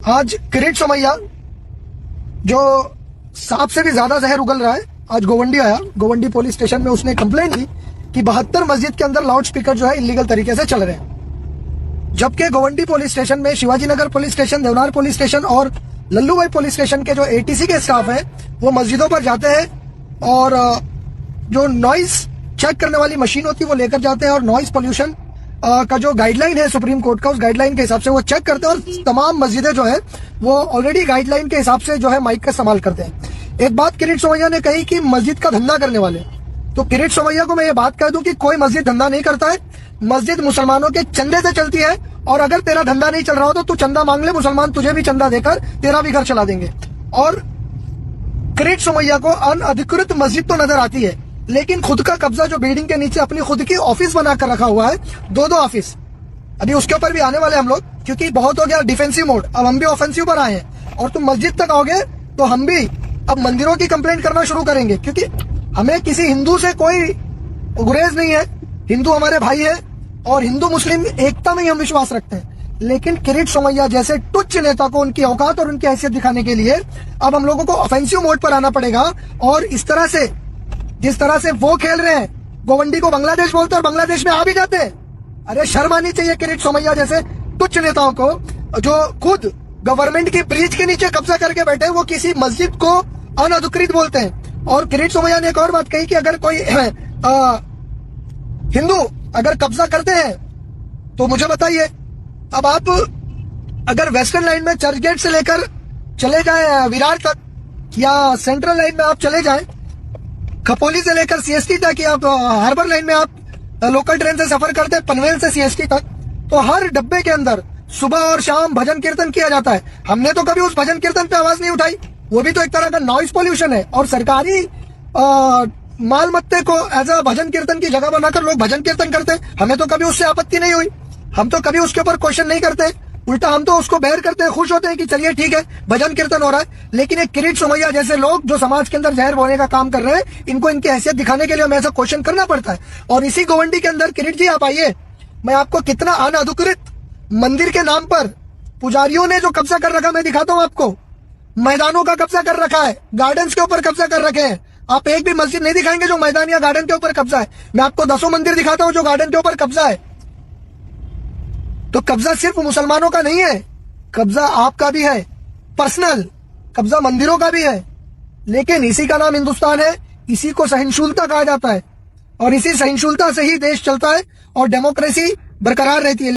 आज किरीट सोमैया जो सांप से भी ज्यादा जहर उगल रहा है, आज गोवंडी आया। गोवंडी पुलिस स्टेशन में उसने कंप्लेंट की कि 72 मस्जिद के अंदर लाउड स्पीकर जो है इलीगल तरीके से चल रहे हैं। जबकि गोवंडी पुलिस स्टेशन में Shivaji Nagar police station, Deonar police station और लल्लूभाई पुलिस स्टेशन के जो एटीसी के स्टाफ है वो मस्जिदों पर जाते हैं और जो नॉइज चेक करने वाली मशीन होती है वो लेकर जाते हैं और नॉइज पोल्यूशन का जो गाइडलाइन है सुप्रीम कोर्ट का, उस गाइडलाइन के हिसाब से वो चेक करते हैं और तमाम मस्जिदें जो है वो ऑलरेडी गाइडलाइन के हिसाब से जो है माइक का इस्तेमाल करते हैं। एक बात किरीट सोमैया ने कही कि मस्जिद का धंधा करने वाले, तो किरीट सोमैया को मैं ये बात कह दूं कि कोई मस्जिद धंधा नहीं करता है। मस्जिद मुसलमानों के चंदे से चलती है और अगर तेरा धंधा नहीं चल रहा हो तो तू चंदा मांग ले, मुसलमान तुझे भी चंदा देकर तेरा भी घर चला देंगे। और किरीट सोमैया को अनअधिकृत मस्जिद तो नजर आती है, लेकिन खुद का कब्जा जो बिल्डिंग के नीचे अपनी खुद की ऑफिस बनाकर रखा हुआ है, दो ऑफिस, अभी उसके ऊपर भी आने वाले हम लोग, क्योंकि बहुत हो गया डिफेंसिव मोड, अब हम भी ऑफेंसिव पर आए हैं। और तुम मस्जिद तक आओगे तो हम भी अब मंदिरों की कंप्लेंट करना शुरू करेंगे, क्योंकि हमें किसी हिंदू से कोई गुरेज नहीं है। हिंदू हमारे भाई है और हिंदू मुस्लिम एकता में ही हम विश्वास रखते हैं। लेकिन किरीट सोमैया जैसे तुच्छ नेता को उनकी औकात और उनकी हैसियत दिखाने के लिए अब हम लोगों को ऑफेंसिव मोड पर आना पड़ेगा। और इस तरह से, जिस तरह से वो खेल रहे हैं, गोवंडी को बांग्लादेश बोलते हैं और बांग्लादेश में आ भी जाते हैं। अरे शर्म आनी चाहिए किरीट सोमैया जैसे तुच्छ नेताओं को, जो खुद गवर्नमेंट की ब्रिज के नीचे कब्जा करके बैठे, वो किसी मस्जिद को अनधिकृत बोलते हैं। और किरीट सोमैया ने एक और बात कही कि अगर कोई हिंदू अगर कब्जा करते हैं तो मुझे बताइए, अब आप अगर वेस्टर्न लाइन में चर्च गेट से लेकर चले जाए विरार तक या सेंट्रल लाइन में आप चले जाए, खपोली से लेकर सीएसटी तक, या आप हार्बर लाइन में आप लोकल ट्रेन से सफर करते हैं पनवेल से सीएसटी तक, तो हर डब्बे के अंदर सुबह और शाम भजन कीर्तन किया जाता है। हमने तो कभी उस भजन कीर्तन पे आवाज नहीं उठाई, वो भी तो एक तरह का नॉइज पोल्यूशन है। और सरकारी माल मत्ते को एज अ भजन कीर्तन की जगह बनाकर लोग भजन कीर्तन करते हैं, हमें तो कभी उससे आपत्ति नहीं हुई, हम तो कभी उसके ऊपर क्वेश्चन नहीं करते, उल्टा हम तो उसको बेर करते हैं, खुश होते हैं कि चलिए ठीक है भजन कीर्तन हो रहा है। लेकिन एक किरीट सोमैया जैसे लोग जो समाज के अंदर जहर बोने का काम कर रहे हैं, इनको इनकी हैसियत दिखाने के लिए हमें ऐसा क्वेश्चन करना पड़ता है। और इसी गोवंडी के अंदर किरीट जी आप आइए, मैं आपको कितना अनधिकृत मंदिर के नाम पर पुजारियों ने जो कब्जा कर रखा मैं दिखाता हूँ आपको। मैदानों का कब्जा कर रखा है, गार्डन्स के ऊपर कब्जा कर रखे हैं। आप एक भी मस्जिद नहीं दिखाएंगे जो मैदान या गार्डन के ऊपर कब्जा है। मैं आपको 10 मंदिर दिखाता हूँ जो गार्डन के ऊपर कब्जा है। तो कब्जा सिर्फ मुसलमानों का नहीं है, कब्जा आपका भी है, पर्सनल कब्जा मंदिरों का भी है। लेकिन इसी का नाम हिंदुस्तान है, इसी को सहिष्णुता कहा जाता है और इसी सहिष्णुता से ही देश चलता है और डेमोक्रेसी बरकरार रहती है।